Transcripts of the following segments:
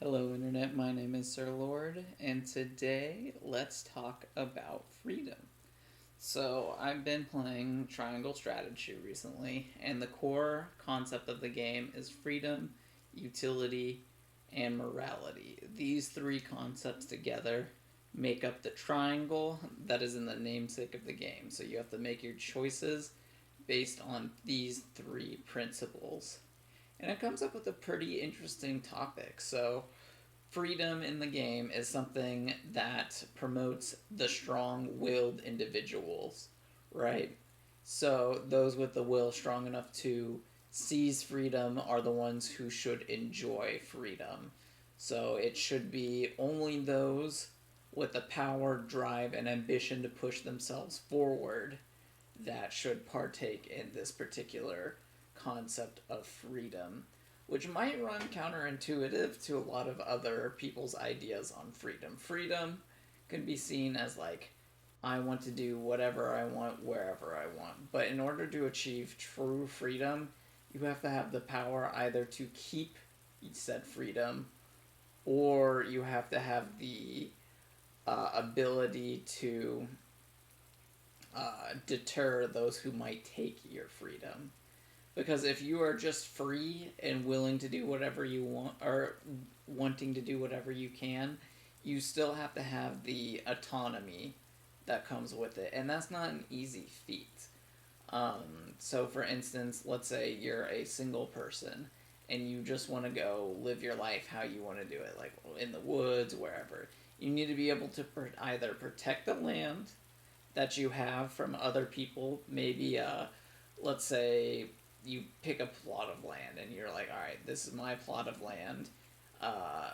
Hello, Internet. My name is Sir Lord, and today let's talk about freedom. So, I've been playing Triangle Strategy recently, and the core concept of the game is freedom, utility, and morality. These three concepts together make up the triangle that is in the namesake of the game. So, you have to make your choices based on these three principles. And it comes up with a pretty interesting topic. So, freedom in the game is something that promotes the strong willed individuals, right? So, those with the will strong enough to seize freedom are the ones who should enjoy freedom. So, it should be only those with the power, drive, and ambition to push themselves forward that should partake in this particular concept of freedom, which might run counterintuitive to a lot of other people's ideas on freedom. Freedom can be seen as like, I want to do whatever I want, wherever I want. But in order to achieve true freedom, you have to have the power either to keep said freedom or you have to have the ability to deter those who might take your freedom. Because if you are just free and willing to do whatever you want, or wanting to do whatever you can, you still have to have the autonomy that comes with it. And that's not an easy feat. So, for instance, let's say you're a single person and you just want to go live your life how you want to do it, like in the woods, wherever. You need to be able to either protect the land that you have from other people. Maybe, let's say you pick a plot of land and you're like, all right, this is my plot of land. Uh,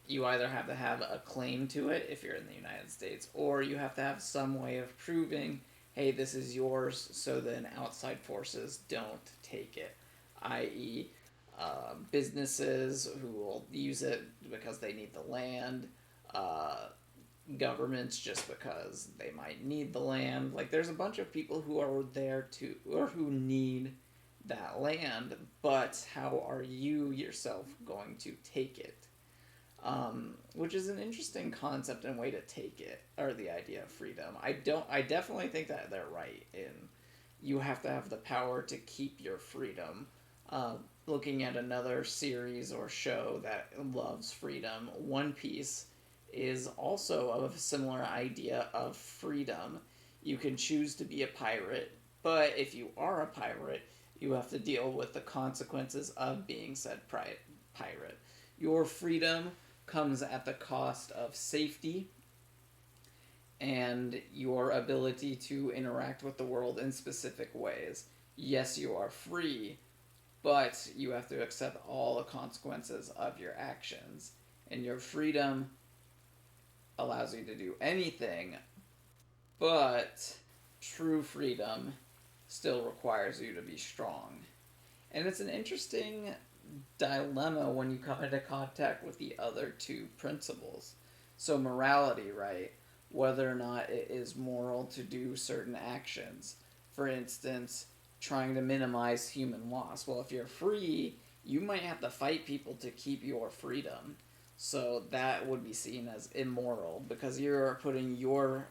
you either have to have a claim to it if you're in the United States, or you have to have some way of proving, hey, this is yours, so then outside forces don't take it, i.e., businesses who will use it because they need the land, uh, governments just because they might need the land. Like, there's a bunch of people who are there to, or who need that land, but how are you yourself going to take it? Which is an interesting concept and way to take it, or the idea of freedom. I definitely think that they're right in you have to have the power to keep your freedom. Uh, Looking at another series or show that loves freedom, One Piece is also of a similar idea of freedom. You can choose to be a pirate, but if you are a pirate, you have to deal with the consequences of being said pirate. Your freedom comes at the cost of safety and your ability to interact with the world in specific ways. Yes, you are free, but you have to accept all the consequences of your actions. And your freedom allows you to do anything, but true freedom still requires you to be strong. And it's an interesting dilemma when you come into contact with the other two principles. So, morality, right? Whether or not it is moral to do certain actions. For instance, trying to minimize human loss. Well, if you're free, you might have to fight people to keep your freedom. So, that would be seen as immoral because you're putting yourself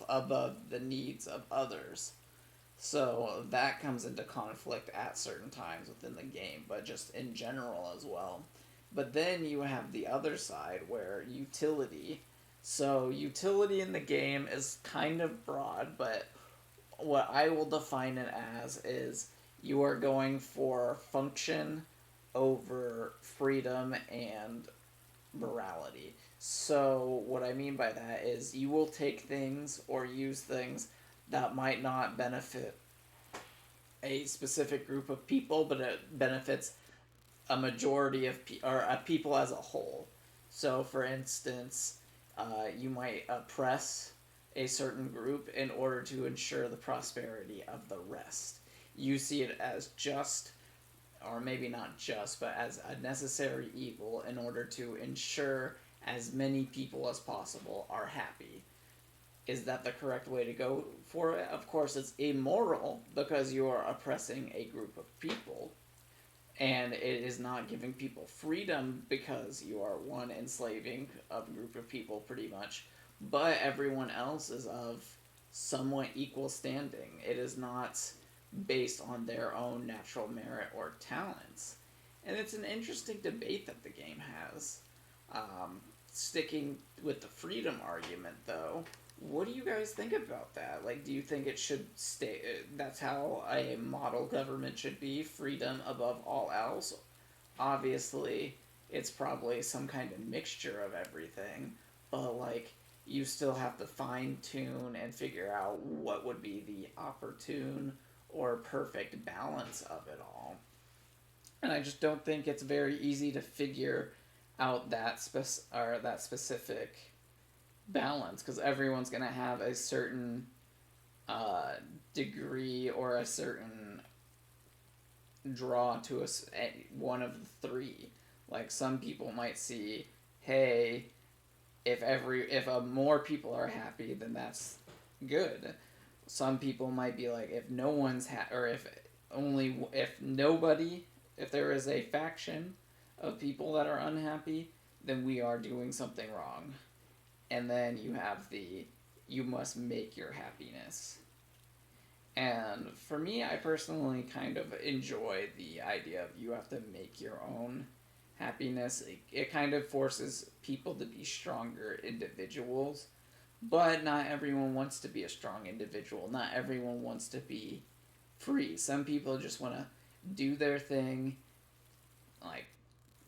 above the needs of others. So that comes into conflict at certain times within the game, but just in general as well. But then you have the other side where utility. So utility in the game is kind of broad, but what I will define it as is you are going for function over freedom and morality. So, what I mean by that is you will take things or use things that might not benefit a specific group of people, but it benefits a majority of or people as a whole. So, for instance, you might oppress a certain group in order to ensure the prosperity of the rest. You see it as just, or maybe not just, but as a necessary evil in order to ensure as many people as possible are happy. Is that the correct way to go for it? Of course, it's immoral because you are oppressing a group of people. and it is not giving people freedom because you are one enslaving a group of people pretty much, but everyone else is of somewhat equal standing. It is not based on their own natural merit or talents. And it's an interesting debate that the game has. Sticking with the freedom argument, though, what do you guys think about that? Like, do you think it should stay? That's how a model government should be, freedom above all else? Obviously, it's probably some kind of mixture of everything, but like, you still have to fine tune and figure out what would be the opportune or perfect balance of it all. And I just don't think it's very easy to figure out that specific balance, because everyone's gonna have a certain degree or a certain draw to one of the three. Like, some people might see, hey, if more people are happy, then that's good. Some people might be like, if no one's or if nobody, if there is a faction of people that are unhappy, then we are doing something wrong. And then you have you must make your happiness. And for me, I personally kind of enjoy the idea of you have to make your own happiness. It kind of forces people to be stronger individuals, but not everyone wants to be a strong individual. Not everyone wants to be free. Some people just want to do their thing, like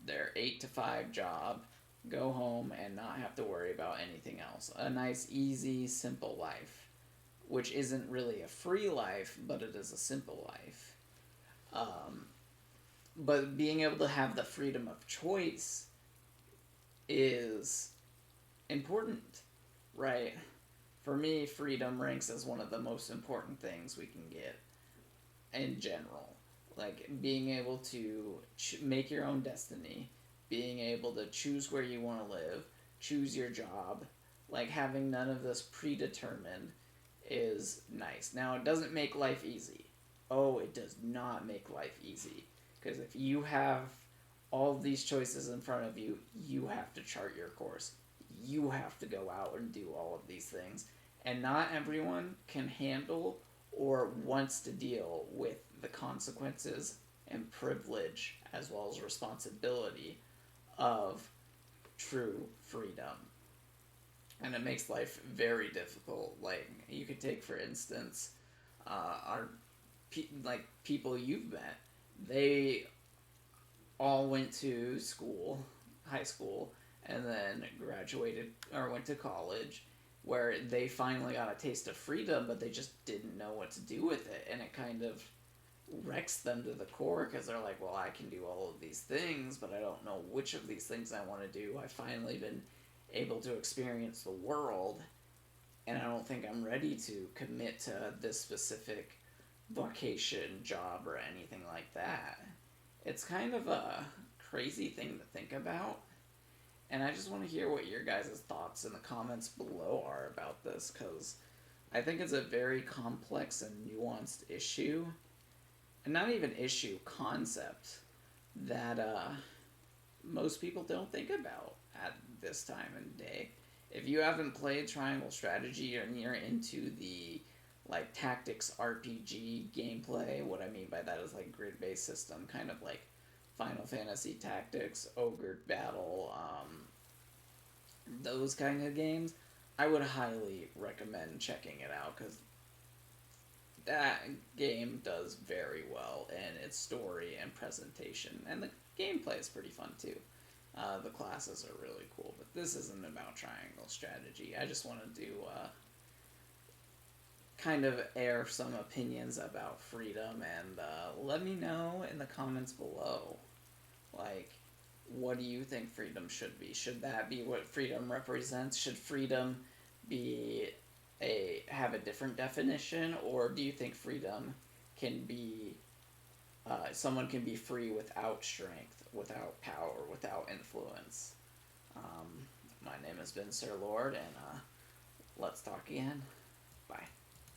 their 8 to 5 job, go home and not have to worry about anything else. A nice, easy, simple life, which isn't really a free life, but it is a simple life. But being able to have the freedom of choice is important, right? For me, freedom ranks as one of the most important things we can get in general. Like, being able to make your own destiny, being able to choose where you want to live, choose your job, like having none of this predetermined is nice. Now, it doesn't make life easy. Oh, it does not make life easy. Because if you have all of these choices in front of you, you have to chart your course. You have to go out and do all of these things. And not everyone can handle or wants to deal with the consequences and privilege, as well as responsibility, of true freedom. And it makes life very difficult. Like, you could take, for instance, our people you've met. They all went to school, high school, and then graduated or went to college, where they finally got a taste of freedom, but they just didn't know what to do with it, and it kind of wrecks them to the core, because they're like, well, I can do all of these things, but I don't know which of these things I want to do. I've finally been able to experience the world, and I don't think I'm ready to commit to this specific vocation, job, or anything like that. It's kind of a crazy thing to think about, and I just want to hear what your guys' thoughts in the comments below are about this, because I think it's a very complex and nuanced issue, and not even issue, concept, that most people don't think about at this time and day. If you haven't played Triangle Strategy and you're into the like tactics RPG gameplay, what I mean by that is like grid-based system, kind of like Final Fantasy Tactics, Ogre Battle, those kind of games, I would highly recommend checking it out, because that game does very well in its story and presentation, and the gameplay is pretty fun too. The classes are really cool, but this isn't about Triangle Strategy. I just wanted to kind of air some opinions about freedom, and let me know in the comments below, like, what do you think freedom should be? Should that be what freedom represents? Should freedom be have a different definition, or do you think freedom can be someone can be free without strength, without power, without influence? My name has been Sir Lord, and let's talk again. Bye.